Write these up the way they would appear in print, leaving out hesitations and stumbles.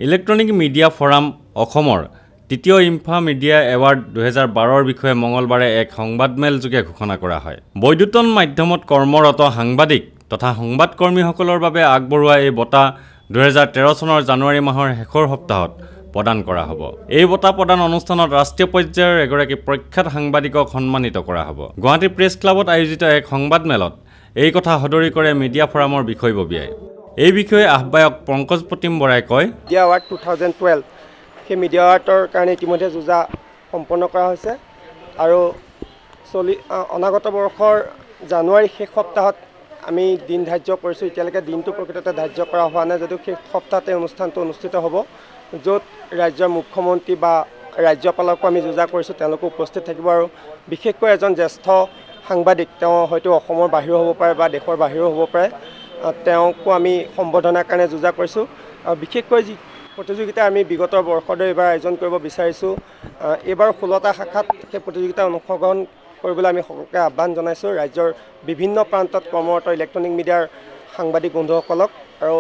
Electronic media forum অসমৰ তৃতীয় ইনফা media award 2012 বিষয়ে মঙলবাৰে এক সংবাদমেলযোগে ঘোষণা কৰা হয়। বৈদ্যুতন মাধ্যমত কৰ্মৰত সাংবাদিক তথা সংবাদকৰ্মীসকলৰ বাবে আগবঢ়োৱা এই বঁটা 2013 চনৰ জানুৱাৰী মাহৰ শেষৰ সপ্তাহত প্ৰদান কৰা হ'ব। এই বঁটা প্ৰদান অনুষ্ঠানত ৰাষ্ট্ৰীয় পৰ্যায়ৰ এগৰাকী প্ৰখ্যাত সাংবাদিকক সন্মানিত কৰা হ'ব। গুৱাহাটী প্ৰেছ ক্লাবত আয়োজিত এক সংবাদমেলত এই কথা সদৰি কৰে মিডিয়া ফৰামৰ বিষয়ববীয়াই। এই বিষয়ে আহ্বায়ক পংকজ প্ৰতিম বৰাই কয়, মিডিয়া এৱাৰ্ড 2012 সেই মিডিয়া এৱাৰ্ডৰ কাৰণে ইতিমধ্যে যুঁজা সম্পন্ন কৰা হৈছে আৰু অনাগত বৰ্ষৰ জানুৱাৰী শেষ সপ্তাহত আমি দিন ধাৰ্য কৰিছোঁ। এতিয়ালৈকে দিনটো প্ৰকৃততে ধাৰ্য কৰা হোৱা নাই, যদিও সেই সপ্তাহতে অনুষ্ঠানটো অনুষ্ঠিত হ'ব, য'ত ৰাজ্যৰ মুখ্যমন্ত্ৰী বা ৰাজ্যপালকো আমি যুঁজা কৰিছোঁ, তেওঁলোকো উপস্থিত থাকিব আৰু বিশেষকৈ এজন জ্যেষ্ঠ সাংবাদিক, তেওঁ হয়তো অসমৰ বাহিৰো হ'ব পাৰে বা দেশৰ বাহিৰো হ'ব পাৰে, তেওঁকো আমি সম্বৰ্ধনাৰ কাৰণে যুঁজা কৰিছোঁ। আৰু বিশেষকৈ যি প্ৰতিযোগিতা আমি বিগত বৰ্ষতে এইবাৰ আয়োজন কৰিব বিচাৰিছোঁ, এইবাৰ 16টা শাখাত সেই প্ৰতিযোগিতা অংশগ্ৰহণ কৰিবলৈ আমি সকলোকে আহ্বান জনাইছোঁ, ৰাজ্যৰ বিভিন্ন প্ৰান্তত কৰ্মৰত ইলেক্ট্ৰনিক মিডিয়াৰ সাংবাদিক বন্ধুসকলক। আৰু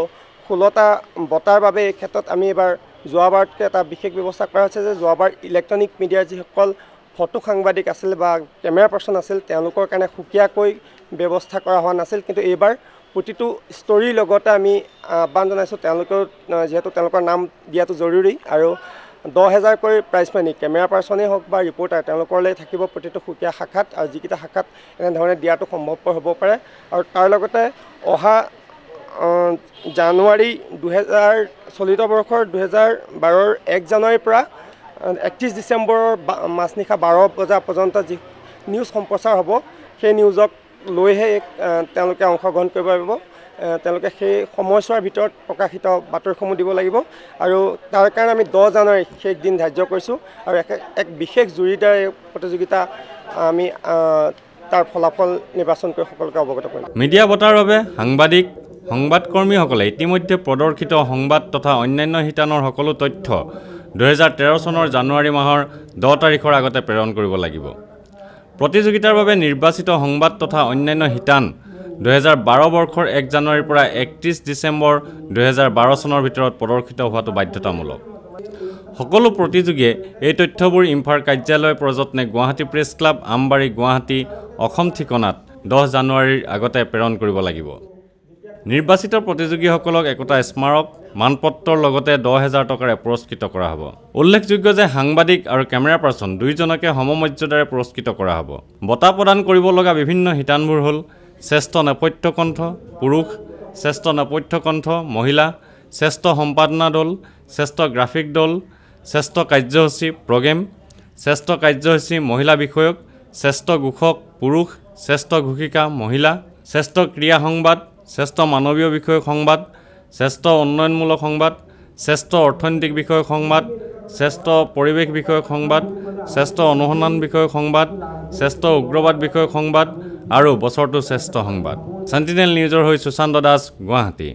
16টা বঁটাৰ বাবে এই ক্ষেত্ৰত আমি এইবাৰ যোৱাবাৰতকৈ এটা বিশেষ ব্যৱস্থা কৰা হৈছে যে যোৱাবাৰ ইলেক্ট্ৰনিক মিডিয়াৰ যিসকল ফটো সাংবাদিক আছিল বা কেমেৰা পাৰ্চন আছিল, তেওঁলোকৰ কাৰণে সুকীয়াকৈ ব্যৱস্থা কৰা হোৱা নাছিল, কিন্তু এইবাৰ প্ৰতিটো ষ্টৰীৰ লগতে আমি আহ্বান জনাইছোঁ, তেওঁলোকেও যিহেতু তেওঁলোকৰ নাম দিয়াটো জৰুৰী আৰু 10,000কৈ প্ৰাইজ মানি কেমেৰা পাৰ্চনেই হওক বা ৰিপৰ্টাৰ তেওঁলোকলৈ থাকিব প্ৰতিটো সুকীয়া শাখাত, আৰু যিকেইটা শাখাত এনেধৰণে দিয়াটো সম্ভৱপৰ হ'ব পাৰে। আৰু তাৰ লগতে অহা জানুৱাৰী চলিত বৰ্ষৰ 2012ৰ 1 জানুৱাৰীৰ পৰা 31 ডিচেম্বৰৰ মাজনিশা 12 বজা পৰ্যন্ত যি নিউজ সম্প্ৰচাৰ হ'ব, সেই নিউজক লৈহে তেওঁলোকে অংশগ্ৰহণ কৰিব পাৰিব। তেওঁলোকে সেই সময়ছোৱাৰ ভিতৰত প্ৰকাশিত বাতৰিসমূহ দিব লাগিব আৰু তাৰ কাৰণে আমি 10 জানুৱাৰী শেষ দিন ধাৰ্য কৰিছোঁ আৰু এক বিশেষ জুৰীৰ দ্বাৰা এই প্ৰতিযোগিতা আমি তাৰ ফলাফল নিৰ্বাচন কৰি সকলোকে অৱগত কৰিম। মিডিয়া বঁটাৰ বাবে সাংবাদিক সংবাদকৰ্মীসকলে ইতিমধ্যে প্ৰদৰ্শিত সংবাদ তথা অন্যান্য শিতানৰ সকলো তথ্য 2013 চনৰ জানুৱাৰী মাহৰ 10 তাৰিখৰ আগতে প্ৰেৰণ কৰিব লাগিব। প্ৰতিযোগিতাৰ বাবে নিৰ্বাচিত সংবাদ তথা অন্যান্য শিতান 2012 বৰ্ষৰ 1 জানুৱাৰীৰ পৰা 31 ডিচেম্বৰ 2012 চনৰ ভিতৰত প্ৰদৰ্শিত হোৱাটো বাধ্যতামূলক। সকলো প্ৰতিযোগীয়ে এই তথ্যবোৰ ইনফাৰ কাৰ্যালয় প্ৰযত্নে গুৱাহাটী প্ৰেছ ক্লাব, আমবাৰী, গুৱাহাটী, অসম ঠিকনাত 10 জানুৱাৰীৰ আগতে প্ৰেৰণ কৰিব লাগিব। নিৰ্বাচিত প্ৰতিযোগীসকলক একোটা স্মাৰক মানপত্ৰৰ লগতে 10,000 টকাৰে পুৰস্কৃত কৰা হ'ব। উল্লেখযোগ্য যে সাংবাদিক আৰু কেমেৰা পাৰ্চন দুয়োজনকে সমমৰ্যাদাৰে পুৰস্কৃত কৰা হ'ব। বঁটা প্ৰদান কৰিব লগা বিভিন্ন শিতানবোৰ হ'ল শ্ৰেষ্ঠ নেপথ্য কণ্ঠ পুৰুষ, শ্ৰেষ্ঠ নেপথ্য কণ্ঠ মহিলা, শ্ৰেষ্ঠ সম্পাদনা দল, শ্ৰেষ্ঠ গ্ৰাফিক দল, শ্ৰেষ্ঠ কাৰ্যসূচী প্ৰগ্ৰেম, শ্ৰেষ্ঠ কাৰ্যসূচী মহিলা বিষয়ক, শ্ৰেষ্ঠ ঘোষক পুৰুষ, শ্ৰেষ্ঠ ঘোষিকা মহিলা, শ্ৰেষ্ঠ ক্ৰীড়া সংবাদ, শ্ৰেষ্ঠ মানৱীয় বিষয়ক সংবাদ, শ্ৰেষ্ঠ উন্নয়নমূলক সংবাদ, শ্ৰেষ্ঠ অৰ্থনৈতিক বিষয়ক সংবাদ, শ্ৰেষ্ঠ পৰিৱেশ বিষয়ক সংবাদ, শ্ৰেষ্ঠ অনুসন্ধান বিষয়ক সংবাদ, শ্ৰেষ্ঠ উগ্ৰবাদ বিষয়ক সংবাদ আৰু বছৰটো শ্ৰেষ্ঠ সংবাদ। সেন্টিনেল নিউজৰ হৈ সুশান্ত দাস, গুৱাহাটী।